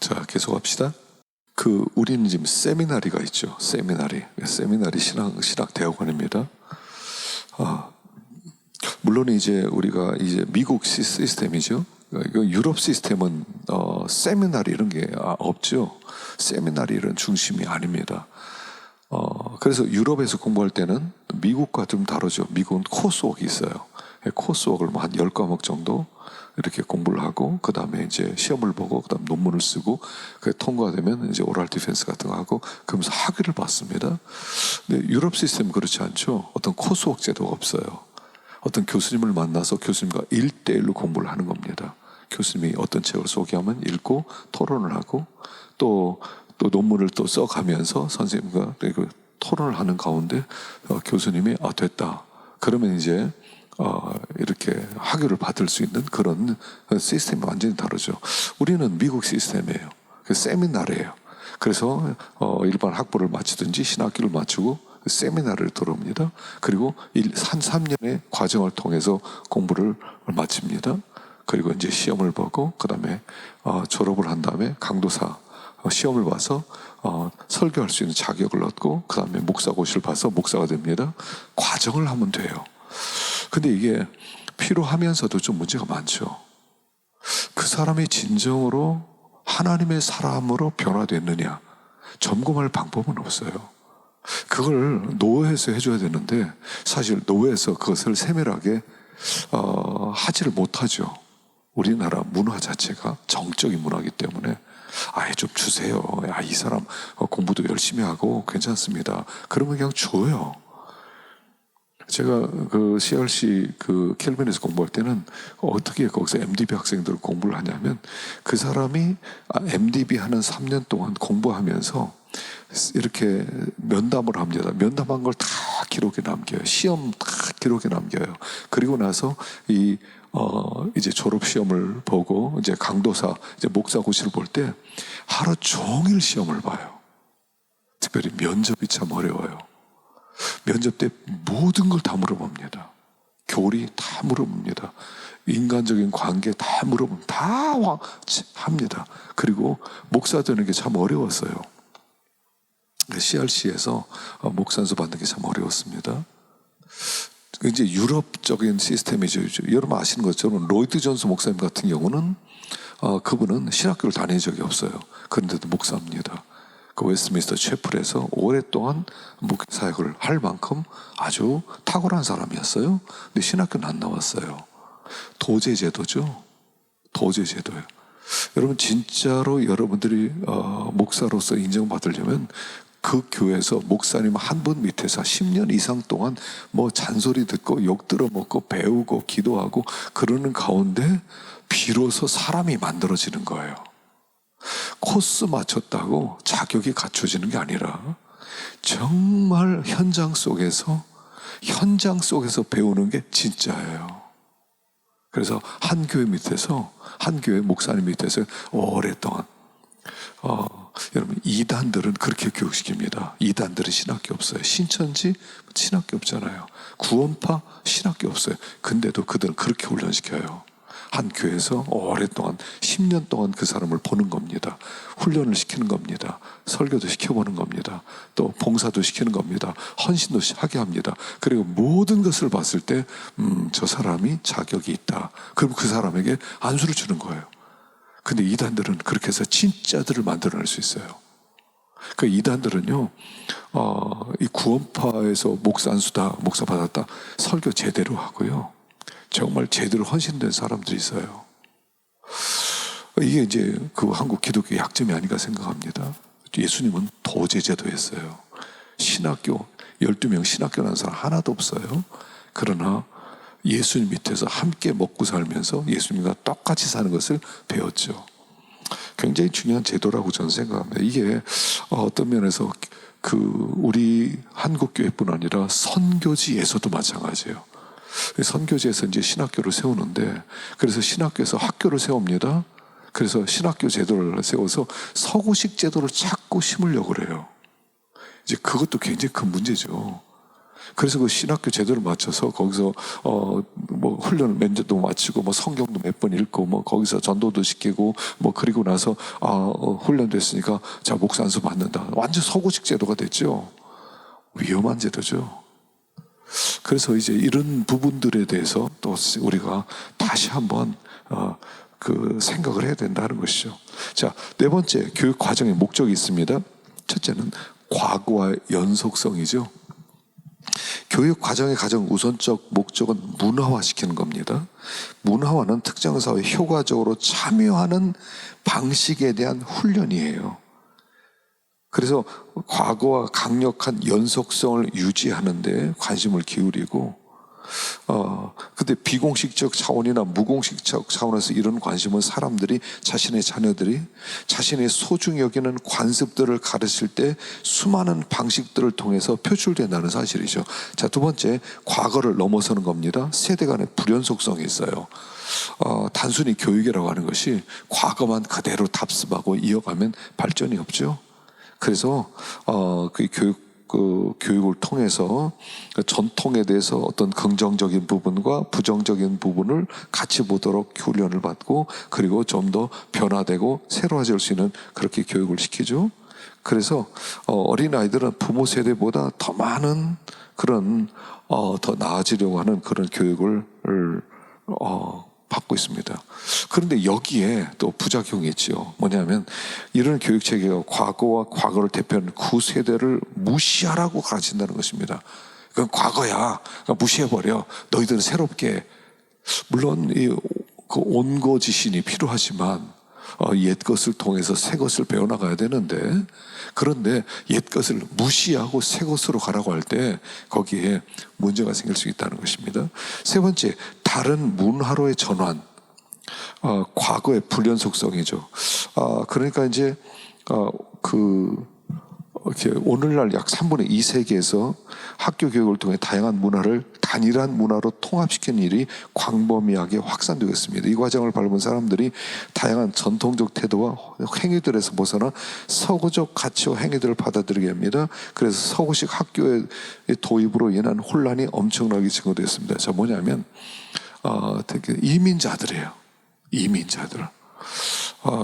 자, 계속합시다. 우리는 지금 세미나리가 있죠. 세미나리 신학 대학원입니다. 물론 이제 우리가 이제 미국 시스템이죠. 이거 유럽 시스템은 세미나리 이런 게 없죠. 세미나리 이런 중심이 아닙니다. 그래서 유럽에서 공부할 때는 미국과 좀 다르죠. 미국은 코스웍이 있어요. 코스웍을 한 10과목 정도 이렇게 공부를 하고, 그 다음에 이제 시험을 보고, 그 다음 논문을 쓰고, 그게 통과되면 이제 오랄 디펜스 같은 거 하고, 그러면서 학위를 받습니다. 근데 유럽 시스템은 그렇지 않죠. 어떤 코스웍 제도가 없어요. 어떤 교수님을 만나서 교수님과 1대1로 공부를 하는 겁니다. 교수님이 어떤 책을 소개하면 읽고 토론을 하고, 또 논문을 또 써가면서 선생님과 토론을 하는 가운데 교수님이 됐다. 그러면 이제 이렇게 학위를 받을 수 있는 그런 시스템이 완전히 다르죠. 우리는 미국 시스템이에요. 세미나르예요. 그래서 일반 학부를 마치든지 신학기를 마치고 세미나르를 들어옵니다. 그리고 한 3년의 과정을 통해서 공부를 마칩니다. 그리고 이제 시험을 보고, 그 다음에 졸업을 한 다음에 강도사 시험을 봐서 설교할 수 있는 자격을 얻고, 그 다음에 목사고시를 봐서 목사가 됩니다. 과정을 하면 돼요. 근데 이게 필요하면서도 좀 문제가 많죠. 그 사람이 진정으로 하나님의 사람으로 변화됐느냐 점검할 방법은 없어요. 그걸 노회에서 해줘야 되는데, 사실 노회에서 그것을 세밀하게 하지를 못하죠. 우리나라 문화 자체가 정적인 문화이기 때문에 아예 좀 주세요. 이 사람 공부도 열심히 하고 괜찮습니다. 그러면 그냥 줘요. 제가 CRC 켈빈에서 공부할 때는 어떻게 거기서 MDB 학생들을 공부를 하냐면, 그 사람이 MDB 하는 3년 동안 공부하면서 이렇게 면담을 합니다. 면담한 걸 다 기록에 남겨요. 시험 다 기록에 남겨요. 그리고 나서 이제 졸업 시험을 보고 이제 강도사, 이제 목사고시를 볼 때 하루 종일 시험을 봐요. 특별히 면접이 참 어려워요. 면접 때 모든 걸 다 물어봅니다. 교리 다 물어봅니다. 인간적인 관계 다 물어보면 다 합니다. 그리고 목사 되는 게 참 어려웠어요. CRC에서 목사 연수 받는 게 참 어려웠습니다. 이제 유럽적인 시스템이죠. 여러분 아시는 것처럼 로이드 존스 목사님 같은 경우는 그분은 신학교를 다닌 적이 없어요. 그런데도 목사입니다. 그 웨스트민스터 채플에서 오랫동안 목회 사역을 할 만큼 아주 탁월한 사람이었어요. 근데 신학교는 안 나왔어요. 도제제도죠. 도제제도예요. 여러분 진짜로 여러분들이 목사로서 인정받으려면 그 교회에서 목사님 한 분 밑에서 10년 이상 동안 뭐 잔소리 듣고 욕 들어먹고 배우고 기도하고 그러는 가운데 비로소 사람이 만들어지는 거예요. 코스 맞췄다고 자격이 갖춰지는 게 아니라 정말 현장 속에서 배우는 게 진짜예요. 그래서 한 교회 밑에서, 한 교회 목사님 밑에서 오랫동안 여러분 이단들은 그렇게 교육시킵니다. 이단들은 신학교 없어요. 신천지 신학교 없잖아요. 구원파 신학교 없어요. 근데도 그들은 그렇게 훈련시켜요. 한 교회에서 오랫동안 10년 동안 그 사람을 보는 겁니다. 훈련을 시키는 겁니다. 설교도 시켜보는 겁니다. 또 봉사도 시키는 겁니다. 헌신도 하게 합니다. 그리고 모든 것을 봤을 때 저 사람이 자격이 있다. 그럼 그 사람에게 안수를 주는 거예요. 근데 이단들은 그렇게 해서 진짜들을 만들어낼 수 있어요. 그 이단들은요, 이 구원파에서 목사 안수다, 목사 받았다, 설교 제대로 하고요. 정말 제대로 헌신된 사람들이 있어요. 이게 이제 한국 기독교의 약점이 아닌가 생각합니다. 예수님은 도제제도였어요. 신학교, 12명 신학교 난 사람 하나도 없어요. 그러나 예수님 밑에서 함께 먹고 살면서 예수님과 똑같이 사는 것을 배웠죠. 굉장히 중요한 제도라고 저는 생각합니다. 이게 어떤 면에서 우리 한국교회뿐 아니라 선교지에서도 마찬가지예요. 선교지에서 이제 신학교를 세우는데, 그래서 신학교에서 학교를 세웁니다. 그래서 신학교 제도를 세워서 서구식 제도를 자꾸 심으려고 그래요. 이제 그것도 굉장히 큰 문제죠. 그래서 그 신학교 제도를 맞춰서 거기서 뭐 훈련을 몇 년도 마치고 뭐 성경도 몇 번 읽고 뭐 거기서 전도도 시키고 뭐 그리고 나서 훈련됐으니까 자 목사 안수 받는다. 완전 서구식 제도가 됐죠. 위험한 제도죠. 그래서 이제 이런 부분들에 대해서 또 우리가 다시 한번 그 생각을 해야 된다는 것이죠. 자, 네 번째 교육 과정의 목적이 있습니다. 첫째는 과거와 연속성이죠. 교육 과정의 가장 우선적 목적은 문화화시키는 겁니다. 문화화는 특정 사회에 효과적으로 참여하는 방식에 대한 훈련이에요. 그래서 과거와 강력한 연속성을 유지하는 데 관심을 기울이고 근데 비공식적 차원이나 무공식적 차원에서 이런 관심은 사람들이 자신의 자녀들이 자신의 소중히 여기는 관습들을 가르칠 때 수많은 방식들을 통해서 표출된다는 사실이죠. 자, 두 번째, 과거를 넘어서는 겁니다. 세대 간의 불연속성이 있어요. 단순히 교육이라고 하는 것이 과거만 그대로 답습하고 이어가면 발전이 없죠. 그래서 교육을 통해서 전통에 대해서 어떤 긍정적인 부분과 부정적인 부분을 같이 보도록 훈련을 받고 그리고 좀 더 변화되고 새로워질 수 있는 그렇게 교육을 시키죠. 그래서 어린아이들은 부모 세대보다 더 많은 그런 더 나아지려고 하는 그런 교육을 받고 있습니다. 그런데 여기에 또 부작용이 있죠. 뭐냐면 이런 교육 체계가 과거와 과거를 대표하는 구세대를 무시하라고 가르친다는 것입니다. 그건 과거야. 그러니까 무시해버려. 너희들은 새롭게. 물론 그 온거지신이 필요하지만 옛 것을 통해서 새 것을 배워나가야 되는데 그런데 옛 것을 무시하고 새 것으로 가라고 할 때 거기에 문제가 생길 수 있다는 것입니다. 세 번째, 다른 문화로의 전환. 과거의 불연속성이죠. 그러니까 이제 이렇게 오늘날 약 3분의 2 세계에서 학교 교육을 통해 다양한 문화를 단일한 문화로 통합시키는 일이 광범위하게 확산되고 있습니다. 이 과정을 밟은 사람들이 다양한 전통적 태도와 행위들에서 벗어나 서구적 가치와 행위들을 받아들이게 합니다. 그래서 서구식 학교의 도입으로 인한 혼란이 엄청나게 증가됐습니다. 자, 뭐냐면 되게 이민자들이에요. 이민자들.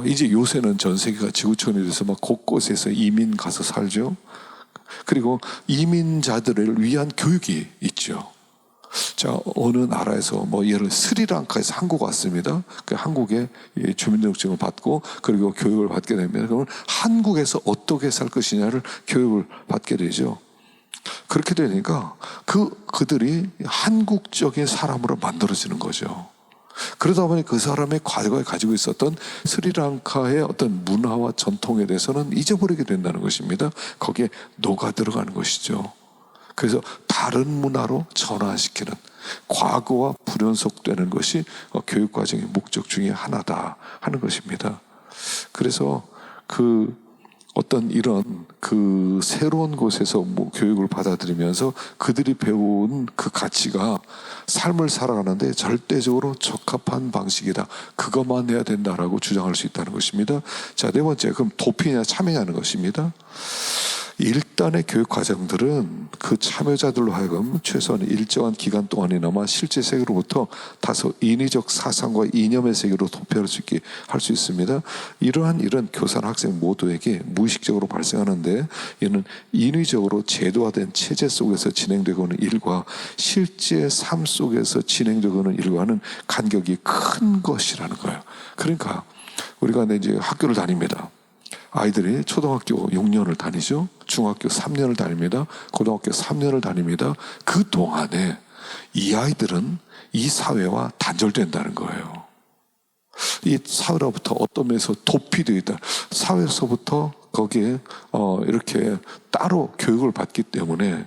이제 요새는 전 세계가 지구촌이 돼서 막 곳곳에서 이민 가서 살죠. 그리고 이민자들을 위한 교육이 있죠. 자, 어느 나라에서 뭐 예를 스리랑카에서 한국 왔습니다. 그 한국에 주민등록증을 받고 그리고 교육을 받게 되면 그러면 한국에서 어떻게 살 것이냐를 교육을 받게 되죠. 그렇게 되니까 그들이 한국적인 사람으로 만들어지는 거죠. 그러다 보니 그 사람의 과거에 가지고 있었던 스리랑카의 어떤 문화와 전통에 대해서는 잊어버리게 된다는 것입니다. 거기에 녹아 들어가는 것이죠. 그래서 다른 문화로 전환시키는 과거와 불연속되는 것이 교육과정의 목적 중에 하나다 하는 것입니다. 그래서 어떤 이런 새로운 곳에서 교육을 받아들이면서 그들이 배운 그 가치가 삶을 살아가는데 절대적으로 적합한 방식이다. 그것만 해야 된다라고 주장할 수 있다는 것입니다. 자, 네 번째, 그럼 도피냐 참여냐는 것입니다. 일단의 교육 과정들은 그 참여자들로 하여금 최소한 일정한 기간 동안이나마 실제 세계로부터 다소 인위적 사상과 이념의 세계로 도피할 수 있게 할 수 있습니다. 이러한 일은 교사나 학생 모두에게 무의식적으로 발생하는데 이는 인위적으로 제도화된 체제 속에서 진행되고 있는 일과 실제 삶 속에서 진행되고 있는 일과는 간격이 큰 것이라는 거예요. 그러니까 우리가 이제 학교를 다닙니다. 아이들이 초등학교 6년을 다니죠. 중학교 3년을 다닙니다. 고등학교 3년을 다닙니다. 그 동안에 이 아이들은 이 사회와 단절된다는 거예요. 이 사회로부터 어떤 면에서 도피되어 있다. 사회에서부터 거기에 이렇게 따로 교육을 받기 때문에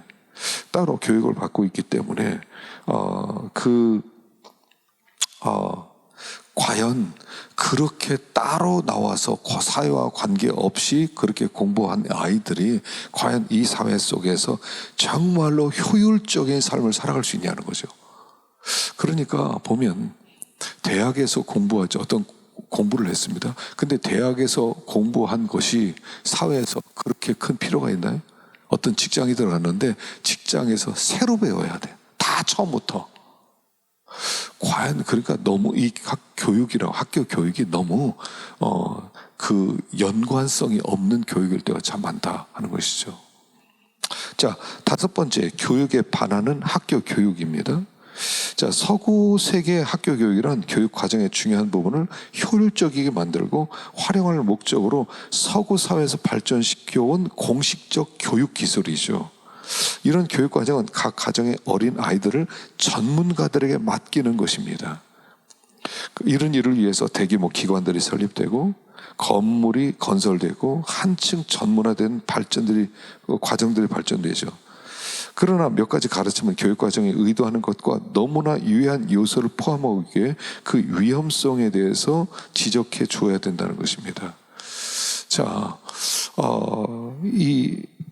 따로 교육을 받고 있기 때문에 과연 그렇게 따로 나와서 사회와 관계없이 그렇게 공부한 아이들이 과연 이 사회 속에서 정말로 효율적인 삶을 살아갈 수 있냐는 거죠. 그러니까 보면 대학에서 공부하죠. 어떤 공부를 했습니다. 근데 대학에서 공부한 것이 사회에서 그렇게 큰 필요가 있나요? 어떤 직장에 들어갔는데 직장에서 새로 배워야 돼. 다 처음부터. 과연 그러니까 너무 이 학교 교육이 너무 그 연관성이 없는 교육일 때가 참 많다 하는 것이죠. 자, 다섯 번째, 교육에 반하는 학교 교육입니다. 자, 서구 세계 학교 교육이란 교육 과정의 중요한 부분을 효율적이게 만들고 활용할 목적으로 서구 사회에서 발전시켜온 공식적 교육 기술이죠. 이런 교육 과정은 각 가정의 어린 아이들을 전문가들에게 맡기는 것입니다. 이런 일을 위해서 대규모 기관들이 설립되고 건물이 건설되고 한층 전문화된 과정들이 발전되죠. 그러나 몇 가지 가르침은 교육과정에 의도하는 것과 너무나 유해한 요소를 포함하기에 그 위험성에 대해서 지적해 줘야 된다는 것입니다. 자,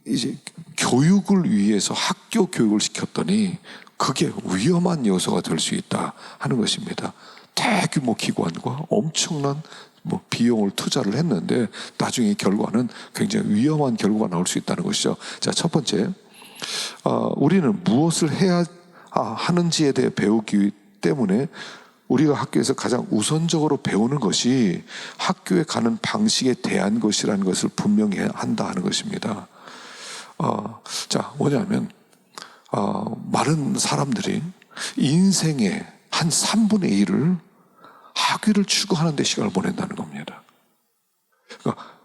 이제 교육을 위해서 학교 교육을 시켰더니 그게 위험한 요소가 될 수 있다 하는 것입니다. 대규모 기관과 엄청난 비용을 투자를 했는데 나중에 결과는 굉장히 위험한 결과가 나올 수 있다는 것이죠. 자, 첫 번째, 우리는 무엇을 해야 하는지에 대해 배우기 때문에 우리가 학교에서 가장 우선적으로 배우는 것이 학교에 가는 방식에 대한 것이라는 것을 분명히 한다 하는 것입니다. 자, 뭐냐면 많은 사람들이 인생의 한 3분의 1을 학위를 추구하는 데 시간을 보낸다는 겁니다. 그러니까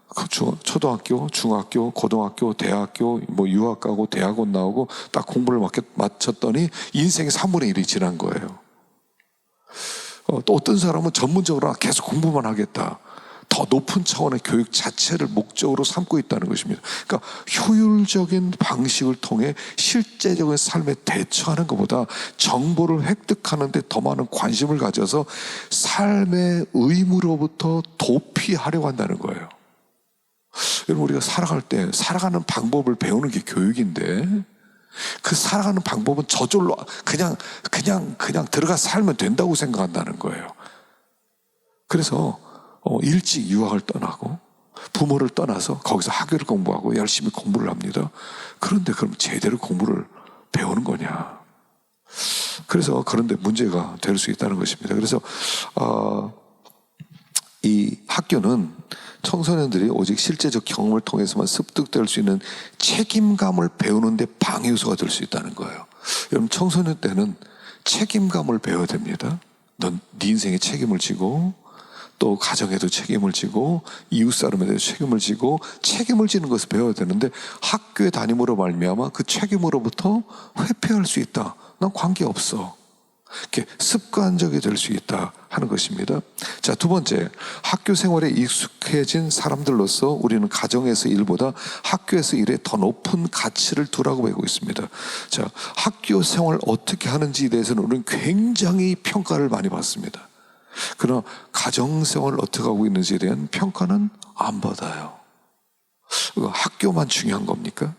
초등학교, 중학교, 고등학교, 대학교, 유학 가고 대학원 나오고 딱 공부를 마쳤더니 인생의 3분의 1이 지난 거예요. 또 어떤 사람은 전문적으로 계속 공부만 하겠다. 더 높은 차원의 교육 자체를 목적으로 삼고 있다는 것입니다. 그러니까 효율적인 방식을 통해 실제적인 삶에 대처하는 것보다 정보를 획득하는 데 더 많은 관심을 가져서 삶의 의무로부터 도피하려고 한다는 거예요. 여러분, 우리가 살아갈 때 살아가는 방법을 배우는 게 교육인데 그 살아가는 방법은 저절로 그냥 들어가 살면 된다고 생각한다는 거예요. 그래서 일찍 유학을 떠나고 부모를 떠나서 거기서 학위를 공부하고 열심히 공부를 합니다. 그런데 그럼 제대로 공부를 배우는 거냐? 그래서 그런데 문제가 될 수 있다는 것입니다. 그래서 이 학교는 청소년들이 오직 실제적 경험을 통해서만 습득될 수 있는 책임감을 배우는데 방해 요소가 될 수 있다는 거예요. 여러분, 청소년 때는 책임감을 배워야 됩니다. 넌 네 인생에 책임을 지고 또 가정에도 책임을 지고 이웃 사람에도 책임을 지고 책임을 지는 것을 배워야 되는데 학교에 다님으로 말미암아 그 책임으로부터 회피할 수 있다. 난 관계없어. 이렇게 습관적이 될 수 있다 하는 것입니다. 자, 두 번째, 학교 생활에 익숙해진 사람들로서 우리는 가정에서 일보다 학교에서 일에 더 높은 가치를 두라고 배우고 있습니다. 자, 학교 생활 어떻게 하는지에 대해서는 우리는 굉장히 평가를 많이 받습니다. 그러나 가정생활을 어떻게 하고 있는지에 대한 평가는 안 받아요. 학교만 중요한 겁니까?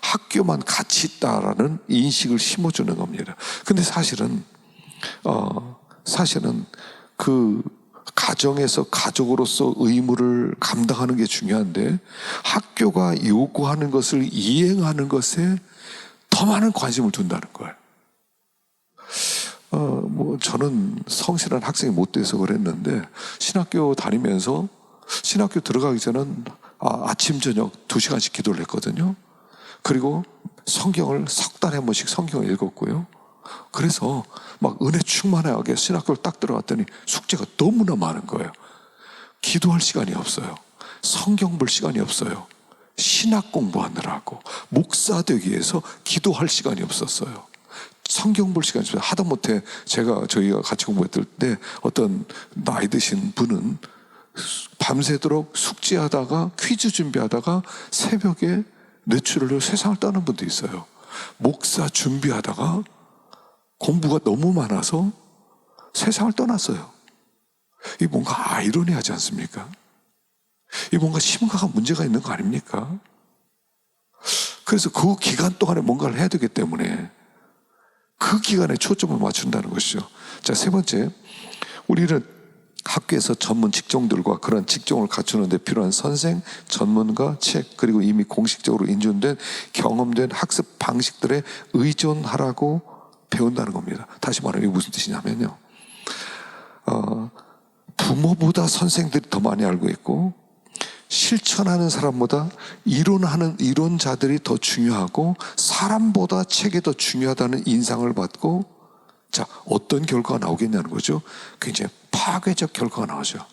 학교만 가치 있다라는 인식을 심어주는 겁니다. 근데 사실은 그 가정에서 가족으로서 의무를 감당하는 게 중요한데 학교가 요구하는 것을 이행하는 것에 더 많은 관심을 둔다는 거예요. 저는 성실한 학생이 못 돼서 그랬는데 신학교 다니면서 신학교 들어가기 전엔 아침 저녁 2시간씩 기도를 했거든요. 그리고 성경을 석 달에 한 번씩 성경을 읽었고요. 그래서 막 은혜 충만하게 신학교를 딱 들어갔더니 숙제가 너무나 많은 거예요. 기도할 시간이 없어요. 성경 볼 시간이 없어요. 신학 공부하느라고 목사 되기 위해서 기도할 시간이 없었어요. 성경 볼 시간이 없어요. 하다못해 저희가 같이 공부했을 때 어떤 나이 드신 분은 밤새도록 숙제하다가 퀴즈 준비하다가 새벽에 뇌출혈로 세상을 떠난 분도 있어요. 목사 준비하다가 공부가 너무 많아서 세상을 떠났어요. 이게 뭔가 아이러니하지 않습니까? 이게 뭔가 심각한 문제가 있는 거 아닙니까? 그래서 그 기간 동안에 뭔가를 해야 되기 때문에 그 기간에 초점을 맞춘다는 것이죠. 자, 세 번째, 우리는 학교에서 전문 직종들과 그런 직종을 갖추는 데 필요한 선생, 전문가, 책, 그리고 이미 공식적으로 인정된 경험된 학습 방식들에 의존하라고 배운다는 겁니다. 다시 말하면 이게 무슨 뜻이냐면요, 부모보다 선생들이 더 많이 알고 있고, 실천하는 사람보다 이론하는 이론자들이 더 중요하고, 사람보다 책이 더 중요하다는 인상을 받고, 자, 어떤 결과가 나오겠냐는 거죠. 굉장히 파괴적 결과가 나오죠.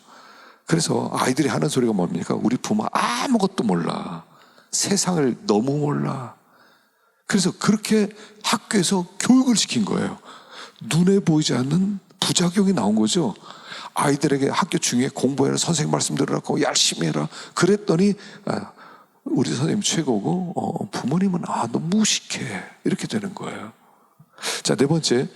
그래서 아이들이 하는 소리가 뭡니까? 우리 부모 아무것도 몰라. 세상을 너무 몰라. 그래서 그렇게 학교에서 교육을 시킨 거예요. 눈에 보이지 않는 부작용이 나온 거죠. 아이들에게 학교 중에 공부해라, 선생님 말씀 들으라고 열심히 해라. 그랬더니 우리 선생님 최고고 부모님은 너무 무식해. 이렇게 되는 거예요. 자, 네 번째,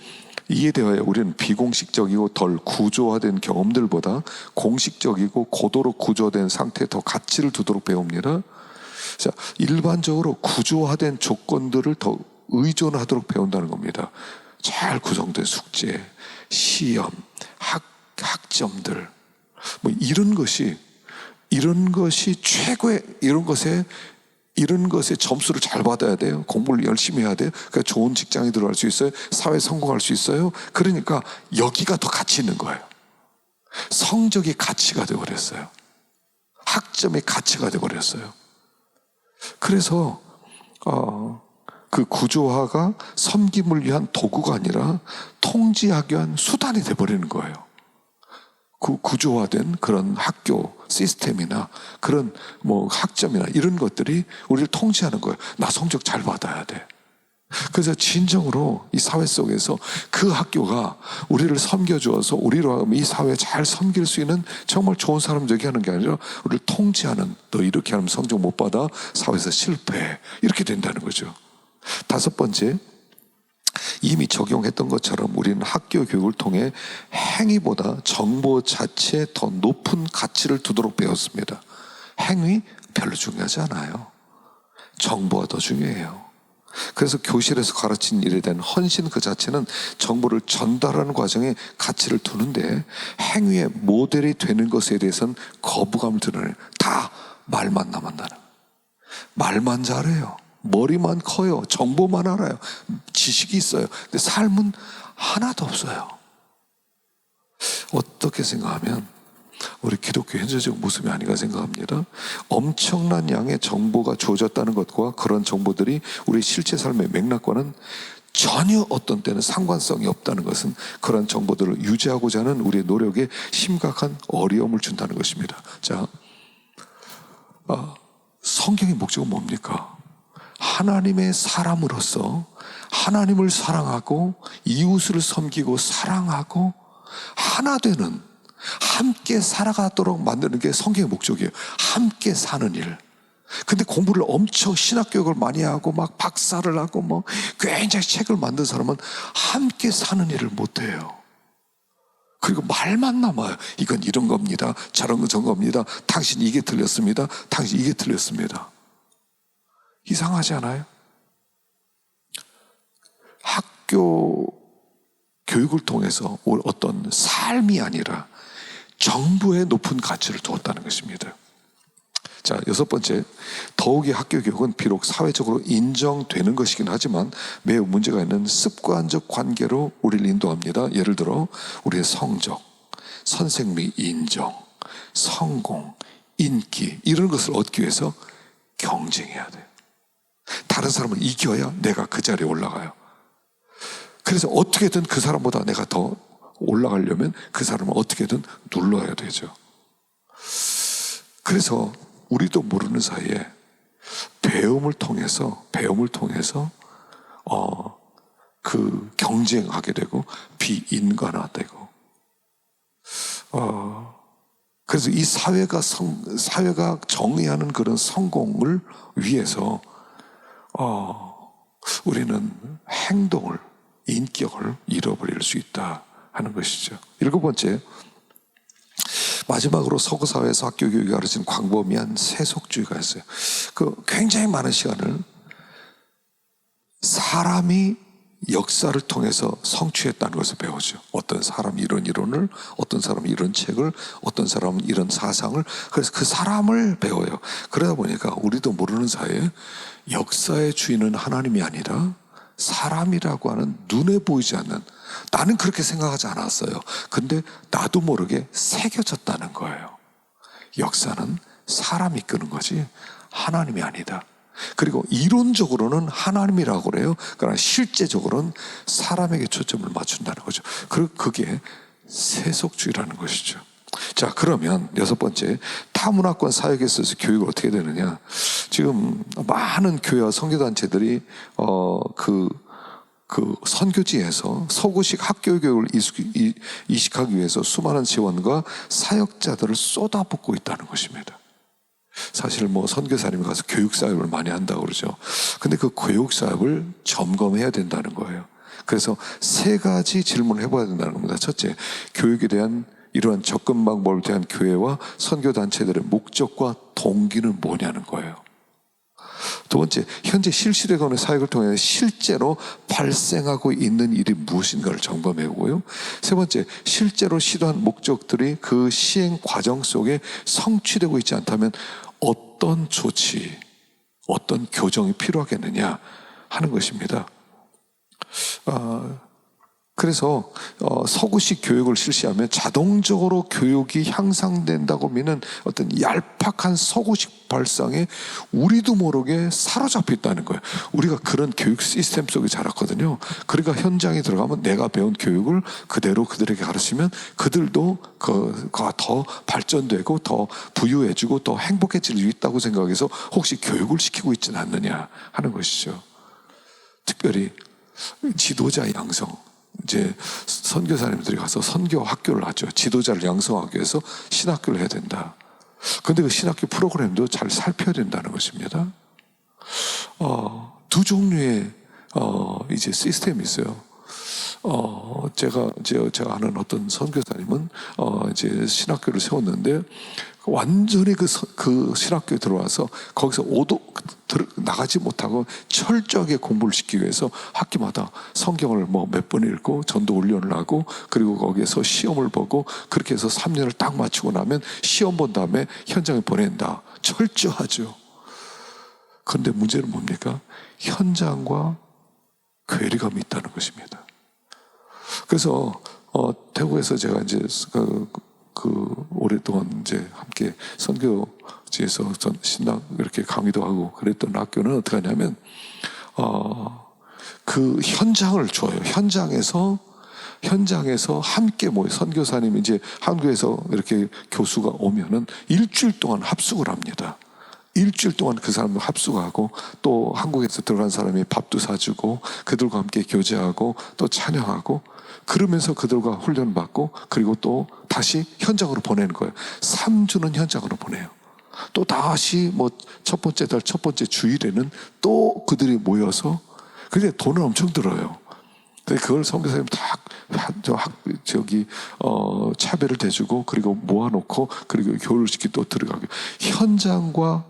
이에 대하여 우리는 비공식적이고 덜 구조화된 경험들보다 공식적이고 고도로 구조된 상태에 더 가치를 두도록 배웁니다. 자, 일반적으로 구조화된 조건들을 더 의존하도록 배운다는 겁니다. 잘 구성된 숙제, 시험, 학점들, 뭐 이런 것이 최고의 이런 것에 점수를 잘 받아야 돼요. 공부를 열심히 해야 돼요. 그러니까 좋은 직장에 들어갈 수 있어요. 사회에 성공할 수 있어요. 그러니까 여기가 더 가치 있는 거예요. 성적이 가치가 되어버렸어요. 학점이 가치가 되어버렸어요. 그래서 그 구조화가 섬김을 위한 도구가 아니라 통제하기 위한 수단이 되어버리는 거예요. 그 구조화된 그런 학교 시스템이나 그런 뭐 학점이나 이런 것들이 우리를 통제하는 거예요. 나 성적 잘 받아야 돼. 그래서 진정으로 이 사회 속에서 그 학교가 우리를 섬겨주어서 우리로 하면 이 사회에 잘 섬길 수 있는 정말 좋은 사람 되게 하는 게 아니라 우리를 통제하는, 너 이렇게 하면 성적 못 받아, 사회에서 실패해, 이렇게 된다는 거죠. 다섯 번째, 이미 적용했던 것처럼 우리는 학교 교육을 통해 행위보다 정보 자체에 더 높은 가치를 두도록 배웠습니다. 행위 별로 중요하지 않아요. 정보가 더 중요해요. 그래서 교실에서 가르친 일에 대한 헌신 그 자체는 정보를 전달하는 과정에 가치를 두는데, 행위의 모델이 되는 것에 대해서는 거부감을 드러내요. 다 말만 남았다는, 말만 잘해요. 머리만 커요. 정보만 알아요. 지식이 있어요. 근데 삶은 하나도 없어요. 어떻게 생각하면 우리 기독교 현재적 모습이 아닌가 생각합니다. 엄청난 양의 정보가 주어졌다는 것과 그런 정보들이 우리 실제 삶의 맥락과는 전혀 어떤 때는 상관성이 없다는 것은 그런 정보들을 유지하고자 하는 우리의 노력에 심각한 어려움을 준다는 것입니다. 자, 성경의 목적은 뭡니까? 하나님의 사람으로서 하나님을 사랑하고 이웃을 섬기고 사랑하고 하나 되는, 함께 살아가도록 만드는 게 성경의 목적이에요. 함께 사는 일. 근데 공부를 엄청 신학교육을 많이 하고 막 박사를 하고 뭐 굉장히 책을 만든 사람은 함께 사는 일을 못해요. 그리고 말만 남아요. 이건 이런 겁니다. 저런 건 저런 겁니다. 당신 이게 틀렸습니다. 당신 이게 틀렸습니다. 이상하지 않아요? 학교 교육을 통해서 어떤 삶이 아니라 정보에 높은 가치를 두었다는 것입니다. 자, 여섯 번째, 더욱이 학교 교육은 비록 사회적으로 인정되는 것이긴 하지만 매우 문제가 있는 습관적 관계로 우리를 인도합니다. 예를 들어 우리의 성적, 선생님의 인정, 성공, 인기, 이런 것을 얻기 위해서 경쟁해야 돼요. 다른 사람을 이겨야 내가 그 자리에 올라가요. 그래서 어떻게든 그 사람보다 내가 더 올라가려면 그 사람을 어떻게든 눌러야 되죠. 그래서 우리도 모르는 사이에 배움을 통해서 그 경쟁하게 되고 비인간화되고, 그래서 이 사회가 정의하는 그런 성공을 위해서 우리는 행동을, 인격을 잃어버릴 수 있다 하는 것이죠. 일곱 번째, 마지막으로 서구 사회에서 학교 교육이 가르치는 광범위한 세속주의가 있어요. 그 굉장히 많은 시간을 사람이 역사를 통해서 성취했다는 것을 배우죠. 어떤 사람이 이런 이론을, 어떤 사람이 이런 책을, 어떤 사람은 이런 사상을, 그래서 그 사람을 배워요. 그러다 보니까 우리도 모르는 사이에 역사의 주인은 하나님이 아니라 사람이라고 하는 눈에 보이지 않는, 나는 그렇게 생각하지 않았어요. 근데 나도 모르게 새겨졌다는 거예요. 역사는 사람이 끄는 거지 하나님이 아니다. 그리고 이론적으로는 하나님이라고 그래요. 그러나 실제적으로는 사람에게 초점을 맞춘다는 거죠. 그리고 그게 세속주의라는 것이죠. 자, 그러면 여섯 번째, 타문화권 사역에 있어서 교육을 어떻게 되느냐. 지금 많은 교회와 선교단체들이 그 선교지에서 서구식 학교 교육을 이식하기 위해서 수많은 지원과 사역자들을 쏟아붓고 있다는 것입니다. 사실 뭐 선교사님이 가서 교육사역을 많이 한다고 그러죠. 근데 그 교육사역을 점검해야 된다는 거예요. 그래서 세 가지 질문을 해봐야 된다는 겁니다. 첫째, 교육에 대한 이러한 접근 방법에 대한 교회와 선교단체들의 목적과 동기는 뭐냐는 거예요. 두 번째, 현재 실시되고 사역을 통해 실제로 발생하고 있는 일이 무엇인가를 점검해보고요. 세 번째, 실제로 시도한 목적들이 그 시행 과정 속에 성취되고 있지 않다면 어떤 조치, 어떤 교정이 필요하겠느냐 하는 것입니다. 그래서 서구식 교육을 실시하면 자동적으로 교육이 향상된다고 믿는 어떤 얄팍한 서구식 발상에 우리도 모르게 사로잡혀 있다는 거예요. 우리가 그런 교육 시스템 속에 자랐거든요. 그러니까 현장에 들어가면 내가 배운 교육을 그대로 그들에게 가르치면 그들도 그가 더 발전되고 더 부유해지고 더 행복해질 수 있다고 생각해서 혹시 교육을 시키고 있지는 않느냐 하는 것이죠. 특별히 지도자 양성. 이제 선교사님들이 가서 선교 학교를 하죠. 지도자를 양성하기 위해서 신학교를 해야 된다. 그런데 그 신학교 프로그램도 잘 살펴야 된다는 것입니다. 두 종류의 이제 시스템이 있어요. 제가 아는 어떤 선교사님은 이제 신학교를 세웠는데 완전히 그 신학교에 들어와서 거기서 나가지 못하고 철저하게 공부를 시키기 위해서 학기마다 성경을 뭐 몇 번 읽고 전도 훈련을 하고 그리고 거기에서 시험을 보고 그렇게 해서 3년을 딱 마치고 나면 시험 본 다음에 현장에 보낸다. 철저하죠. 그런데 문제는 뭡니까? 현장과 괴리감이 있다는 것입니다. 그래서 태국에서 제가 이제 오랫동안 이제 함께 선교지에서 신학 이렇게 강의도 하고 그랬던 학교는 어떻게 하냐면 그 현장을 줘요. 현장에서 함께 모여 선교사님이 이제 한국에서 이렇게 교수가 오면은 일주일 동안 합숙을 합니다. 일주일 동안 그 사람을 합숙하고 또 한국에서 들어간 사람이 밥도 사주고 그들과 함께 교제하고 또 찬양하고 그러면서 그들과 훈련받고 그리고 또 다시 현장으로 보내는 거예요. 3주는 현장으로 보내요. 또 다시 뭐 첫 번째 달 첫 번째 주일에는 또 그들이 모여서 근데 돈을 엄청 들어요. 근데 그걸 선교사님 다 차별을 대주고 그리고 모아놓고 그리고 교류시키 또 들어가고 현장과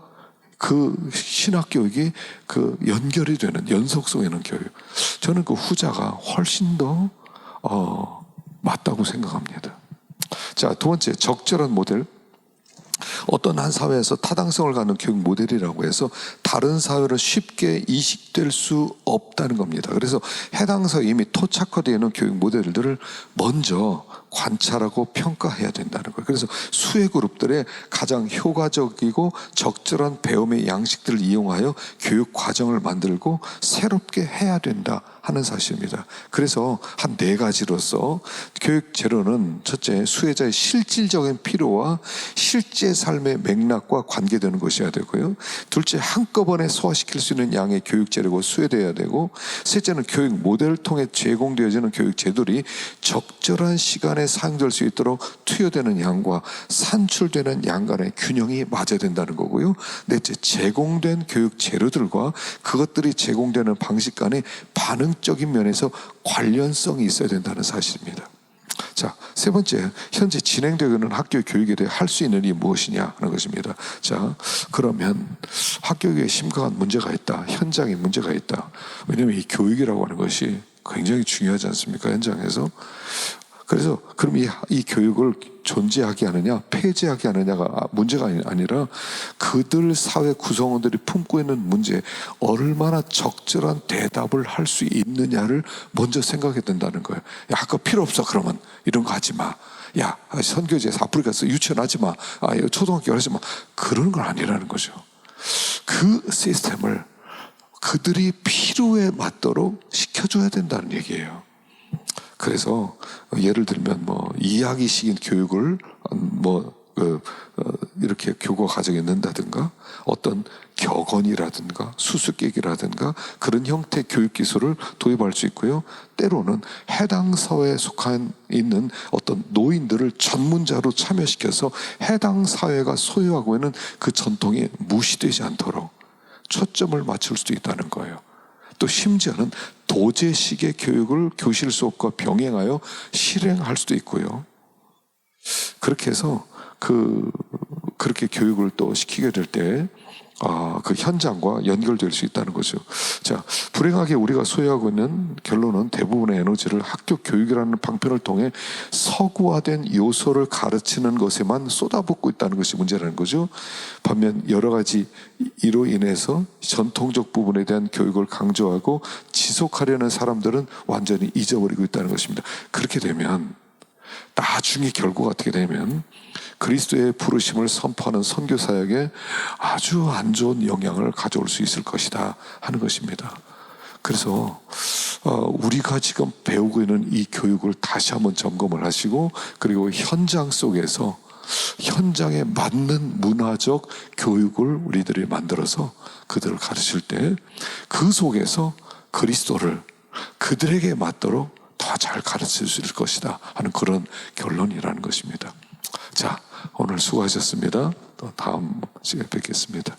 그 신학교육이 그 연결이 되는 연속성 있는 교육. 저는 그 후자가 훨씬 더 맞다고 생각합니다. 자, 두 번째, 적절한 모델. 어떤 한 사회에서 타당성을 갖는 교육 모델이라고 해서 다른 사회로 쉽게 이식될 수 없다는 겁니다. 그래서 해당 사회 이미 토착화되어 있는 교육 모델들을 먼저 관찰하고 평가해야 된다는 거예요. 그래서 수혜 그룹들의 가장 효과적이고 적절한 배움의 양식들을 이용하여 교육 과정을 만들고 새롭게 해야 된다 하는 사실입니다. 그래서 한 네 가지로서 교육 재료는 첫째, 수혜자의 실질적인 필요와 실제 삶의 맥락과 관계되는 것이어야 되고요. 둘째, 한꺼번에 소화시킬 수 있는 양의 교육 재료가 수혜되어야 되고, 셋째는 교육 모델을 통해 제공되어지는 교육 제도들이 적절한 시간에 사용될 수 있도록 투여되는 양과 산출되는 양 간의 균형이 맞아야 된다는 거고요. 넷째, 제공된 교육 재료들과 그것들이 제공되는 방식 간의 반응적인 면에서 관련성이 있어야 된다는 사실입니다. 자, 세 번째, 현재 진행되고 있는 학교 교육에 대해 할 수 있는 일이 무엇이냐 하는 것입니다. 자, 그러면 학교 교육에 심각한 문제가 있다. 현장에 문제가 있다. 왜냐하면 이 교육이라고 하는 것이 굉장히 중요하지 않습니까? 현장에서. 그래서 그럼 이 교육을 존재하게 하느냐 폐지하게 하느냐가 문제가 아니라 그들 사회 구성원들이 품고 있는 문제에 얼마나 적절한 대답을 할 수 있느냐를 먼저 생각해야 된다는 거예요. 야, 그거 필요 없어. 그러면 이런 거 하지 마. 야, 선교지에서 아프리카에서 유치원 하지 마. 초등학교 하지 마. 그런 건 아니라는 거죠. 그 시스템을 그들이 필요에 맞도록 시켜줘야 된다는 얘기예요. 그래서 예를 들면 이야기식인 교육을 이렇게 교과 과정에 넣는다든가 어떤 격언이라든가 수수께끼라든가 그런 형태의 교육 기술을 도입할 수 있고요. 때로는 해당 사회에 속한 있는 어떤 노인들을 전문자로 참여시켜서 해당 사회가 소유하고 있는 그 전통이 무시되지 않도록 초점을 맞출 수도 있다는 거예요. 또 심지어는 도제식의 교육을 교실 수업과 병행하여 실행할 수도 있고요. 그렇게 해서 그렇게 교육을 또 시키게 될 때 그 현장과 연결될 수 있다는 거죠. 자, 불행하게 우리가 소유하고 있는 결론은 대부분의 에너지를 학교 교육이라는 방편을 통해 서구화된 요소를 가르치는 것에만 쏟아붓고 있다는 것이 문제라는 거죠. 반면 여러 가지 이로 인해서 전통적 부분에 대한 교육을 강조하고 지속하려는 사람들은 완전히 잊어버리고 있다는 것입니다. 그렇게 되면 나중에 결과가 어떻게 되면 그리스도의 부르심을 선포하는 선교사역에 아주 안 좋은 영향을 가져올 수 있을 것이다 하는 것입니다. 그래서 우리가 지금 배우고 있는 이 교육을 다시 한번 점검을 하시고 그리고 현장 속에서 현장에 맞는 문화적 교육을 우리들이 만들어서 그들을 가르칠 때 그 속에서 그리스도를 그들에게 맞도록 더 잘 가르칠 수 있을 것이다 하는 그런 결론이라는 것입니다. 자, 오늘 수고하셨습니다. 또 다음 시간에 뵙겠습니다.